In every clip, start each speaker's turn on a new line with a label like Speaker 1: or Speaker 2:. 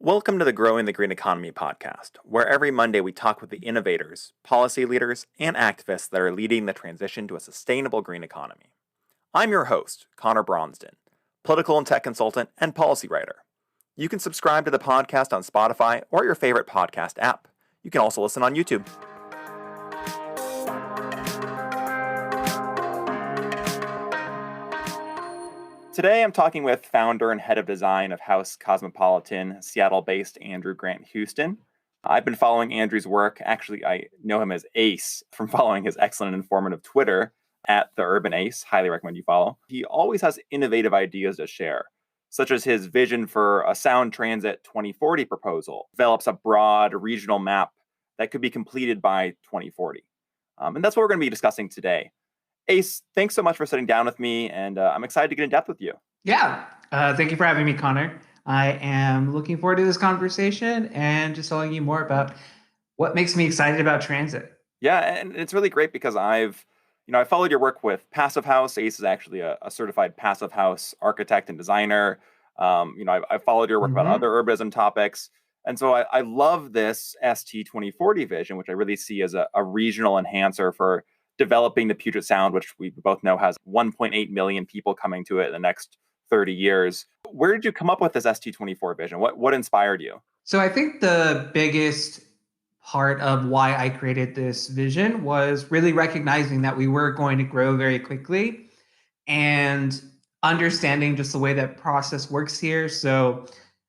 Speaker 1: Welcome to the Growing the Green Economy podcast, where every Monday we talk with the innovators, policy leaders, and activists that are leading the transition to a sustainable green economy. I'm your host, Conor, political and tech consultant and policy writer. You can subscribe to the podcast on Spotify or your favorite podcast app. You can also listen on YouTube. Today I'm talking with founder and head of design of House Cosmopolitan, Seattle-based Andrew Grant Houston. I've been following Andrew's work. Actually, I know him as Ace from following his excellent and informative Twitter at The Urban Ace. Highly recommend you follow. He always has innovative ideas to share, such as his vision for a Sound Transit 2040 proposal, develops a broad regional map that could be completed by 2040. And that's what we're going to be discussing today. Ace, thanks so much for sitting down with me, and I'm excited to get in depth with you.
Speaker 2: Yeah, thank you for having me, Connor. I am looking forward to this conversation and just telling you more about what makes me excited about transit.
Speaker 1: Yeah, and it's really great because I followed your work with Passive House. Ace is actually a certified Passive House architect and designer. I've followed your work about other urbanism topics. And so I love this ST 2040 vision, which I really see as a regional enhancer for developing the Puget Sound, which we both know has 1.8 million people coming to it in the next 30 years. Where did you come up with this ST24 vision? What inspired you?
Speaker 2: So I think the biggest part of why I created this vision was really recognizing that we were going to grow very quickly and understanding just the way that process works here. So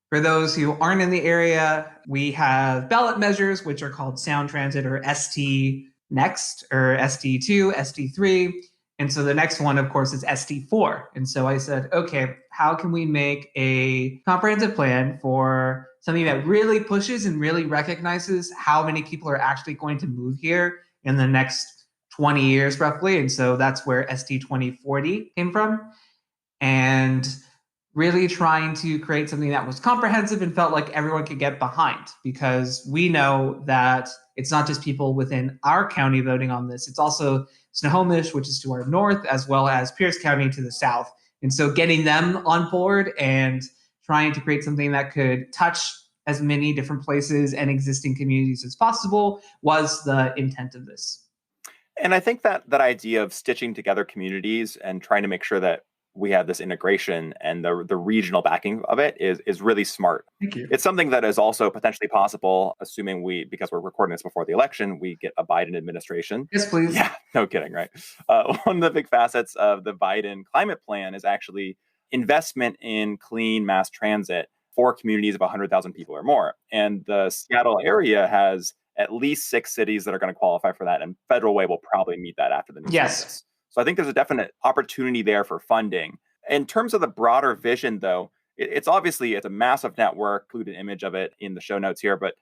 Speaker 2: for those who aren't in the area, we have ballot measures, which are called Sound Transit or ST next, or ST2, ST3. And so the next one, of course, is ST4. And so I said, okay, how can we make a comprehensive plan for something that really pushes and really recognizes how many people are actually going to move here in the next 20 years, roughly? And so that's where ST 2040 came from. And really trying to create something that was comprehensive and felt like everyone could get behind, because we know that it's not just people within our county voting on this. It's also Snohomish, which is to our north, as well as Pierce County to the south. And so getting them on board and trying to create something that could touch as many different places and existing communities as possible was the intent of this.
Speaker 1: And I think that idea of stitching together communities and trying to make sure that we have this integration and the regional backing of it is really smart.
Speaker 2: Thank you.
Speaker 1: It's something that is also potentially possible, assuming because we're recording this before the election, we get a Biden administration.
Speaker 2: Yes, please.
Speaker 1: Yeah, no kidding, right? One of the big facets of the Biden climate plan is actually investment in clean mass transit for communities of 100,000 people or more. And the Seattle area has at least 6 cities that are going to qualify for that, and Federal Way will probably meet that after the new census. So I think there's a definite opportunity there for funding. In terms of the broader vision, though, it's a massive network. Include an image of it in the show notes here. But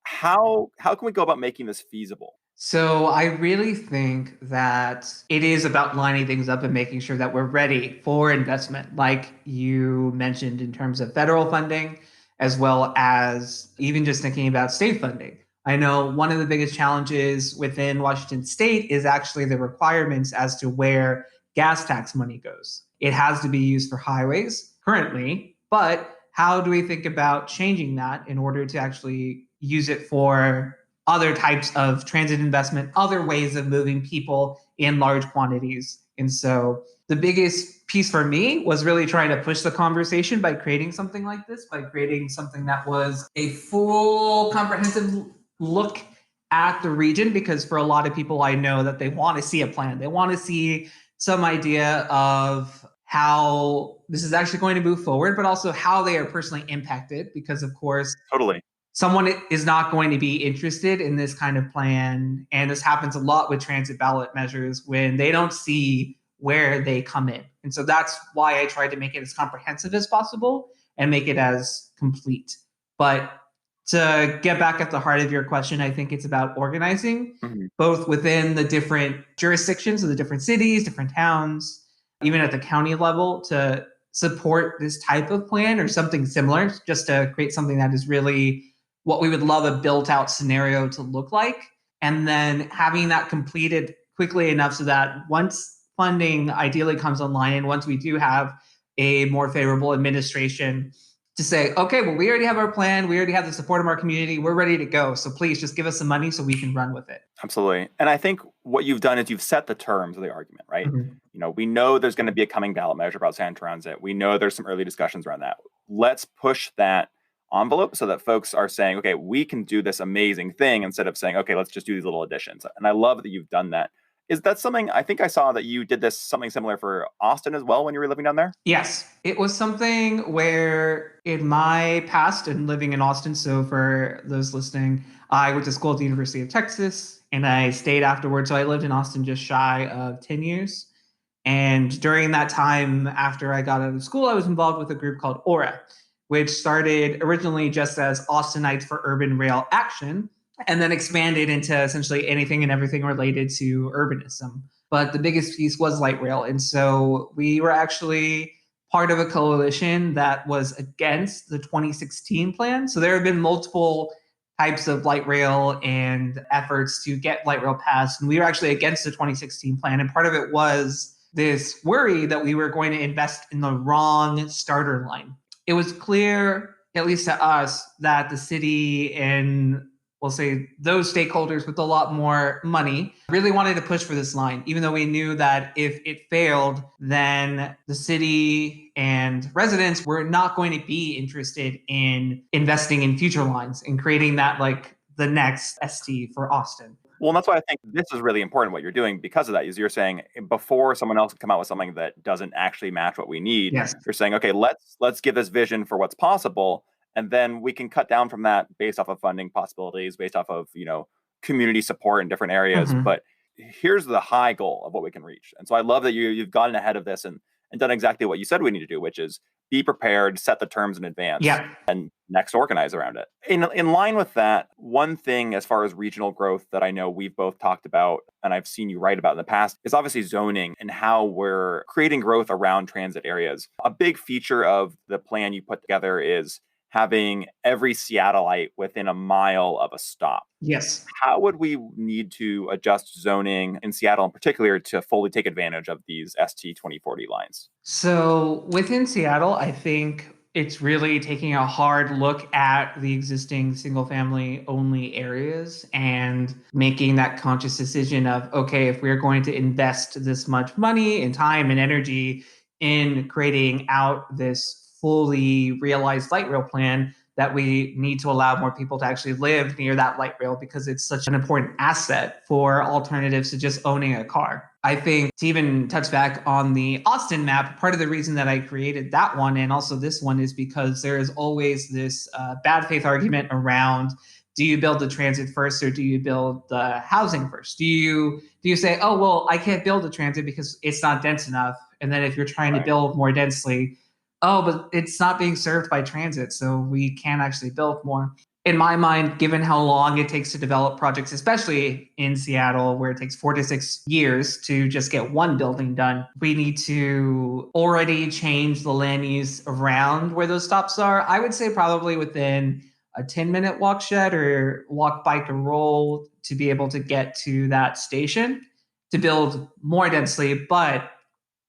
Speaker 1: how can we go about making this feasible?
Speaker 2: So I really think that it is about lining things up and making sure that we're ready for investment, like you mentioned, in terms of federal funding, as well as even just thinking about state funding. I know one of the biggest challenges within Washington State is actually the requirements as to where gas tax money goes. It has to be used for highways currently, but how do we think about changing that in order to actually use it for other types of transit investment, other ways of moving people in large quantities? And so the biggest piece for me was really trying to push the conversation by creating something like this, by creating something that was a full comprehensive look at the region, because for a lot of people, I know that they want to see a plan. They want to see some idea of how this is actually going to move forward, but also how they are personally impacted, because of course,
Speaker 1: Totally.
Speaker 2: Someone is not going to be interested in this kind of plan. And this happens a lot with transit ballot measures when they don't see where they come in. And so that's why I tried to make it as comprehensive as possible and make it as complete. But to get back at the heart of your question, I think it's about organizing both within the different jurisdictions of the different cities, different towns, even at the county level, to support this type of plan or something similar, just to create something that is really what we would love a built out scenario to look like. And then having that completed quickly enough so that once funding ideally comes online, and once we do have a more favorable administration, to say, okay, well, we already have our plan. We already have the support of our community. We're ready to go. So please just give us some money so we can run with it.
Speaker 1: Absolutely. And I think what you've done is you've set the terms of the argument, right?
Speaker 2: Mhm.
Speaker 1: We know there's going to be a coming ballot measure about Sound Transit. We know there's some early discussions around that. Let's push that envelope so that folks are saying, okay, we can do this amazing thing instead of saying, okay, let's just do these little additions. And I love that you've done that. Is that something, I think I saw that you did this something similar for Austin as well when you were living down there?
Speaker 2: Yes, it was something where in my past and living in Austin, so for those listening, I went to school at the University of Texas and I stayed afterwards. So I lived in Austin just shy of 10 years. And during that time, after I got out of school, I was involved with a group called Aura, which started originally just as Austinites for Urban Rail Action and then expanded into essentially anything and everything related to urbanism. But the biggest piece was light rail. And so we were actually part of a coalition that was against the 2016 plan. So there have been multiple types of light rail and efforts to get light rail passed. And we were actually against the 2016 plan. And part of it was this worry that we were going to invest in the wrong starter line. It was clear, at least to us, that the city and we'll say those stakeholders with a lot more money really wanted to push for this line, even though we knew that if it failed, then the city and residents were not going to be interested in investing in future lines and creating that like the next ST for Austin.
Speaker 1: Well, and that's why I think this is really important what you're doing because of that. Is you're saying before someone else can come out with something that doesn't actually match what we need,
Speaker 2: Yes.
Speaker 1: you're saying, okay, let's give this vision for what's possible, and then we can cut down from that based off of funding possibilities, based off of community support in different areas.
Speaker 2: Mhm.
Speaker 1: But here's the high goal of what we can reach. And so I love that you've gotten ahead of this and done exactly what you said we need to do, which is be prepared, set the terms in advance,
Speaker 2: Yeah.
Speaker 1: and next organize around it. In line with that, one thing as far as regional growth that I know we've both talked about and I've seen you write about in the past is obviously zoning and how we're creating growth around transit areas. A big feature of the plan you put together is having every Seattleite within a mile of a stop.
Speaker 2: Yes.
Speaker 1: How would we need to adjust zoning in Seattle in particular to fully take advantage of these ST 2040 lines?
Speaker 2: So within Seattle, I think it's really taking a hard look at the existing single family only areas and making that conscious decision of, okay, if we're going to invest this much money and time and energy in creating out this fully realized light rail plan, that we need to allow more people to actually live near that light rail because it's such an important asset for alternatives to just owning a car. I think to even touch back on the Austin map, part of the reason that I created that one and also this one is because there is always this bad faith argument around, do you build the transit first or do you build the housing first? Do you say, oh well, I can't build the transit because it's not dense enough, and then if you're trying to
Speaker 1: Right.
Speaker 2: build more densely, oh, but it's not being served by transit, so we can't actually build more. In my mind, given how long it takes to develop projects, especially in Seattle, where it takes 4 to 6 years to just get one building done, we need to already change the land use around where those stops are. I would say probably within a 10-minute walk shed or walk, bike, or roll to be able to get to that station to build more densely. But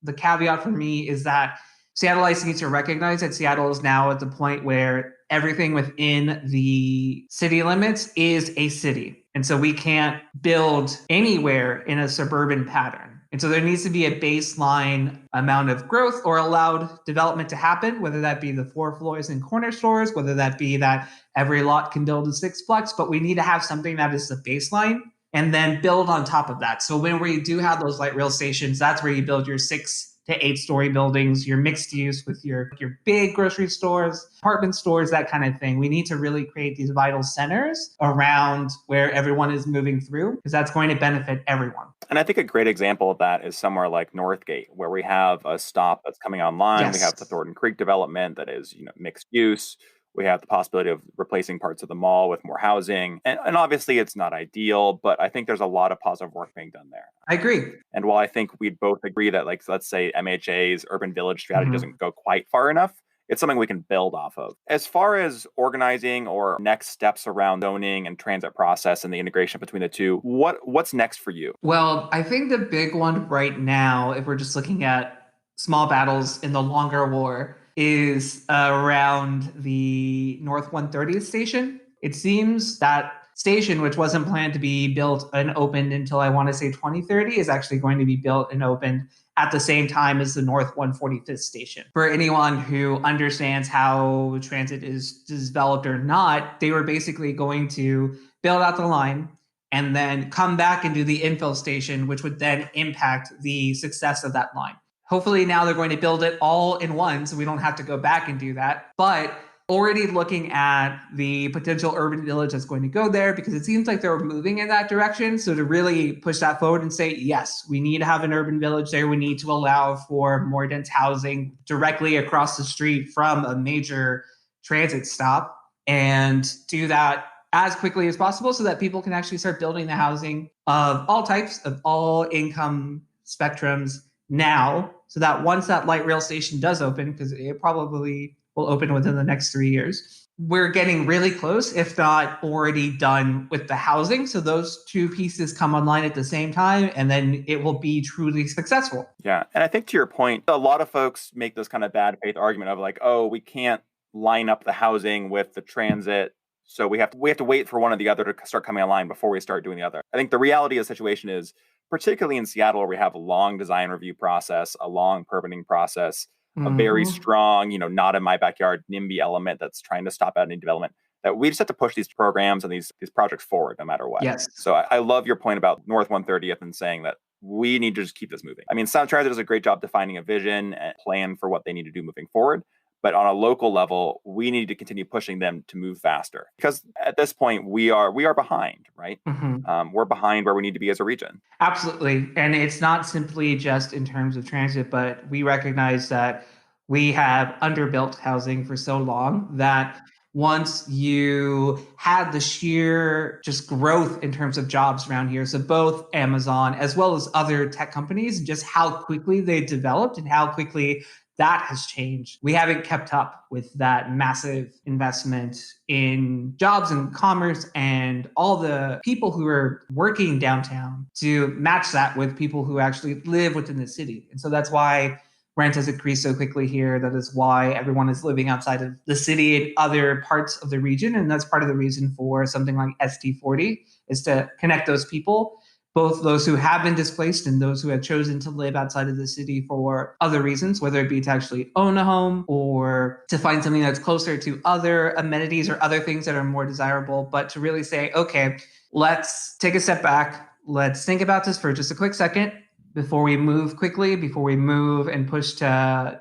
Speaker 2: the caveat for me is that Seattleites need to recognize that Seattle is now at the point where everything within the city limits is a city. And so we can't build anywhere in a suburban pattern. And so there needs to be a baseline amount of growth or allowed development to happen, whether that be the 4 floors and corner stores, whether that be that every lot can build a sixplex, but we need to have something that is the baseline and then build on top of that. So when we do have those light rail stations, that's where you build your 6 to 8 story buildings, your mixed use with your big grocery stores, apartment stores, that kind of thing. We need to really create these vital centers around where everyone is moving through because that's going to benefit everyone.
Speaker 1: And I think a great example of that is somewhere like Northgate, where we have a stop that's coming online. We
Speaker 2: Yes.
Speaker 1: have the Thornton Creek development that is, mixed use. We have the possibility of replacing parts of the mall with more housing. And obviously it's not ideal, but I think there's a lot of positive work being done there.
Speaker 2: I agree.
Speaker 1: And while I think we'd both agree that, like, let's say MHA's urban village strategy
Speaker 2: Mhm.
Speaker 1: doesn't go quite far enough, it's something we can build off of. As far as organizing or next steps around zoning and transit process and the integration between the two, what's next for you?
Speaker 2: Well, I think the big one right now, if we're just looking at small battles in the longer war, is around the North 130th station. It seems that station, which wasn't planned to be built and opened until I want to say 2030, is actually going to be built and opened at the same time as the North 145th station. For anyone who understands how transit is developed or not, they were basically going to build out the line and then come back and do the infill station, which would then impact the success of that line. Hopefully now they're going to build it all in one, so we don't have to go back and do that. But already looking at the potential urban village that's going to go there, because it seems like they're moving in that direction. So to really push that forward and say, yes, we need to have an urban village there. We need to allow for more dense housing directly across the street from a major transit stop, and do that as quickly as possible so that people can actually start building the housing of all types, of all income spectrums now, so that once that light rail station does open, because it probably will open within the next 3 years, we're getting really close, if not already done with the housing. So those two pieces come online at the same time, and then it will be truly successful.
Speaker 1: Yeah. And I think to your point, a lot of folks make this kind of bad faith argument of like, oh, we can't line up the housing with the transit. So we have to wait for one or the other to start coming online before we start doing the other. I think the reality of the situation is, particularly in Seattle, where we have a long design review process, a long permitting process, a very strong, not in my backyard NIMBY element that's trying to stop any development, that we just have to push these programs and these projects forward no matter what.
Speaker 2: Yes.
Speaker 1: So I love your point about North 130th and saying that we need to just keep this moving. I mean, Sound Transit does a great job defining a vision and plan for what they need to do moving forward. But on a local level, we need to continue pushing them to move faster, because at this point we are behind, right? We're behind where we need to be as a region.
Speaker 2: Absolutely. And it's not simply just in terms of transit, but we recognize that we have underbuilt housing for so long that once you had the sheer just growth in terms of jobs around here, so both Amazon as well as other tech companies, just how quickly they developed and how quickly that has changed. We haven't kept up with that massive investment in jobs and commerce and all the people who are working downtown to match that with people who actually live within the city. And so that's why rent has increased so quickly here. That is why everyone is living outside of the city and other parts of the region. And that's part of the reason for something like ST40, is to connect those people, both those who have been displaced and those who have chosen to live outside of the city for other reasons, whether it be to actually own a home or to find something that's closer to other amenities or other things that are more desirable, but to really say, okay, let's take a step back. Let's think about this for just a quick second before we move quickly, before we move and push to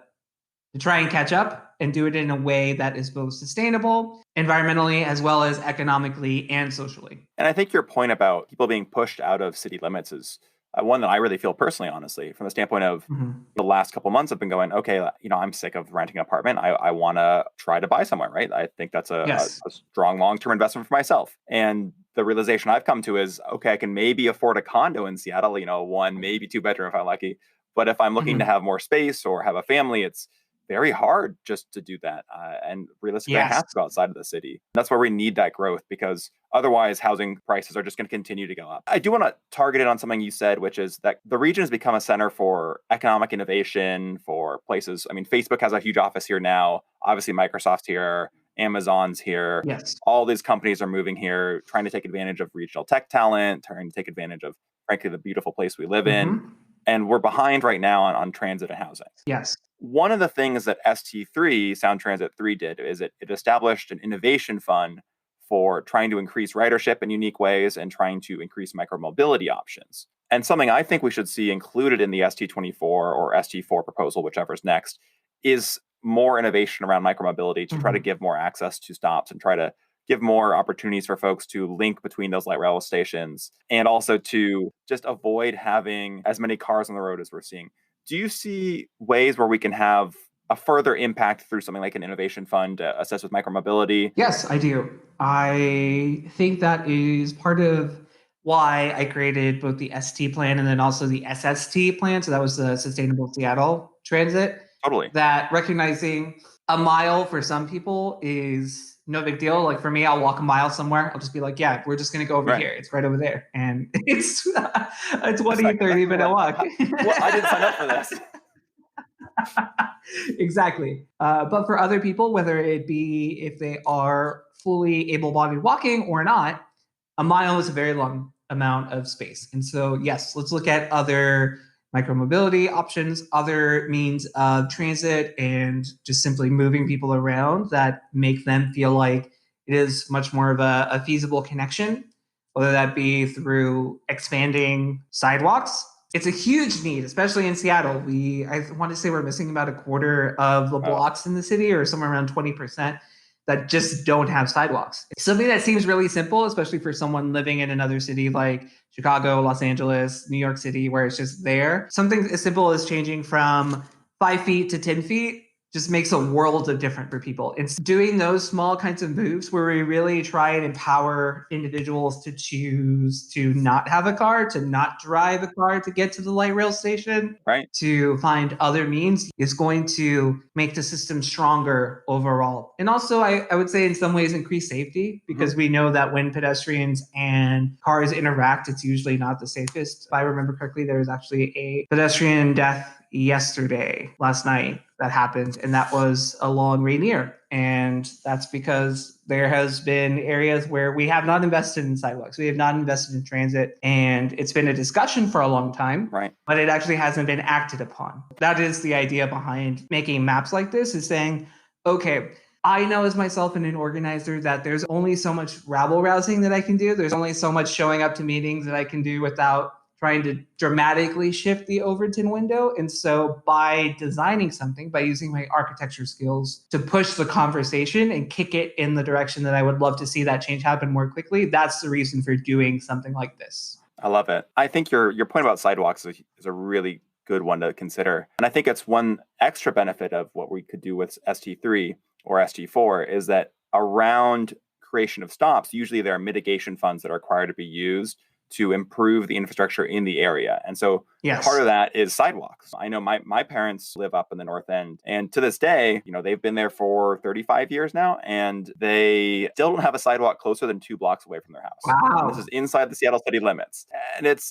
Speaker 2: try and catch up, and do it in a way that is both sustainable, environmentally, as well as economically and socially.
Speaker 1: And I think your point about people being pushed out of city limits is one that I really feel personally, honestly, from the standpoint of the last couple of months I've been going, okay, I'm sick of renting an apartment. I want to try to buy somewhere, right? I think that's a strong long-term investment for myself. And the realization I've come to is, okay, I can maybe afford a condo in Seattle, one, maybe two bedroom if I'm lucky. But if I'm looking to have more space or have a family, it's very hard just to do that. And realistically, I have to go outside of the city. That's where we need that growth, because otherwise housing prices are just going to continue to go up. I do want to target it on something you said, which is that the region has become a center for economic innovation, for places. I mean, Facebook has a huge office here now. Obviously, Microsoft's here. Amazon's here.
Speaker 2: Yes.
Speaker 1: All these companies are moving here, trying to take advantage of regional tech talent, trying to take advantage of, frankly, the beautiful place we live in. And we're behind right now on transit and housing.
Speaker 2: Yes.
Speaker 1: One of the things that ST3, Sound Transit 3 did is it established an innovation fund for trying to increase ridership in unique ways and trying to increase micromobility options. And something I think we should see included in the ST24 or ST4 proposal, whichever's next, is more innovation around micromobility to try to give more access to stops and try to give more opportunities for folks to link between those light rail stations, and also to just avoid having as many cars on the road as we're seeing. Do you see ways where we can have a further impact through something like an innovation fund assessed with micromobility?
Speaker 2: Yes, I do. I think that is part of why I created both the ST plan and then also the SST plan. So that was the Sustainable Seattle Transit.
Speaker 1: Totally.
Speaker 2: That recognizing a mile for some people is no big deal. Like for me, I'll walk a mile somewhere. I'll just be like, yeah, we're just going to go over here. It's right over there. And it's a 20, 30-minute walk.
Speaker 1: Well, I didn't sign up for this.
Speaker 2: Exactly. But for other people, whether it be if they are fully able-bodied walking or not, a mile is a very long amount of space. And so, yes, let's look at other micromobility options, other means of transit, and just simply moving people around that make them feel like it is much more of a feasible connection, whether that be through expanding sidewalks. It's a huge need, especially in Seattle. I want to say we're missing about a quarter of the
Speaker 1: Wow.
Speaker 2: blocks in the city, or somewhere around 20%, that just don't have sidewalks. It's something that seems really simple, especially for someone living in another city like Chicago, Los Angeles, New York City, where it's just there. Something as simple as changing from 5 feet to 10 feet just makes a world of difference for people. It's doing those small kinds of moves where we really try and empower individuals to choose to not have a car, to not drive a car to get to the light rail station,
Speaker 1: Right.
Speaker 2: to find other means, is going to make the system stronger overall. And also, I would say in some ways increase safety, because we know that when pedestrians and cars interact, it's usually not the safest. If I remember correctly, there was actually a pedestrian death last night, that happened, and that was along Rainier. And that's because there has been areas where we have not invested in sidewalks. We have not invested in transit, and it's been a discussion for a long time,
Speaker 1: Right.
Speaker 2: but it actually hasn't been acted upon. That is the idea behind making maps like this, is saying, okay, I know as myself and an organizer that there's only so much rabble rousing that I can do. There's only so much showing up to meetings that I can do without trying to dramatically shift the Overton window. And so by designing something, by using my architecture skills to push the conversation and kick it in the direction that I would love to see that change happen more quickly, that's the reason for doing something like this.
Speaker 1: I love it. I think your point about sidewalks is a really good one to consider. And I think it's one extra benefit of what we could do with ST3 or ST4 is that around creation of stops, usually there are mitigation funds that are required to be used to improve the infrastructure in the area. And so part of that is sidewalks. I know my parents live up in the North End, and to this day, they've been there for 35 years now, and they still don't have a sidewalk closer than 2 blocks away from their house.
Speaker 2: Wow.
Speaker 1: And this is inside the Seattle city limits. And it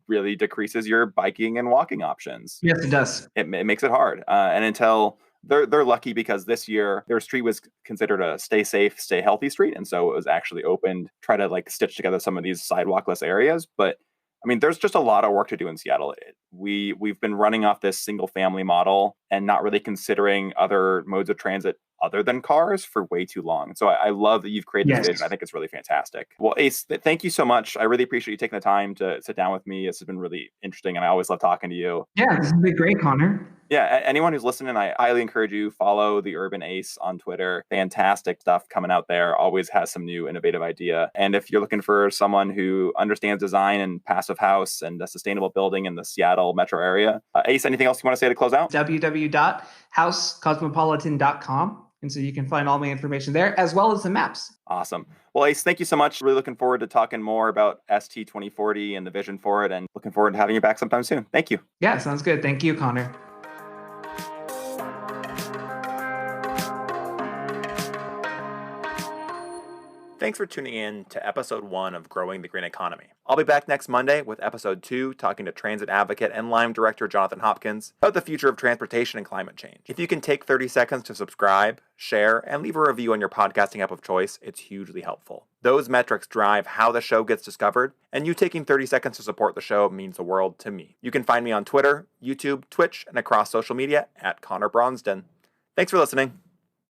Speaker 1: really decreases your biking and walking options.
Speaker 2: Yes, it does.
Speaker 1: It makes it hard. And until they're lucky, because this year their street was considered a stay safe, stay healthy street. And so it was actually opened, try to stitch together some of these sidewalkless areas. But I mean, there's just a lot of work to do in Seattle. We've been running off this single family model and not really considering other modes of transit other than cars for way too long. So I love that you've created this vision. I think it's really fantastic. Well, Ace, thank you so much. I really appreciate you taking the time to sit down with me. This has been really interesting, and I always love talking to you.
Speaker 2: Yeah, this has been great, Connor.
Speaker 1: Yeah, anyone who's listening, I highly encourage you, follow the Urban Ace on Twitter. Fantastic stuff coming out there. Always has some new innovative idea. And if you're looking for someone who understands design and passive house and a sustainable building in the Seattle metro area, Ace, anything else you want to say to close out?
Speaker 2: www.housecosmopolitan.com. And so you can find all my information there, as well as the maps.
Speaker 1: Awesome. Well, Ace, thank you so much. Really looking forward to talking more about ST 2040 and the vision for it, and looking forward to having you back sometime soon. Thank you.
Speaker 2: Yeah, sounds good. Thank you, Connor.
Speaker 1: Thanks for tuning in to episode 1 of Growing the Green Economy. I'll be back next Monday with episode 2, talking to transit advocate and Lime director Jonathan Hopkins about the future of transportation and climate change. If you can take 30 seconds to subscribe, share, and leave a review on your podcasting app of choice, it's hugely helpful. Those metrics drive how the show gets discovered, and you taking 30 seconds to support the show means the world to me. You can find me on Twitter, YouTube, Twitch, and across social media at Conor Bronsden. Thanks for listening.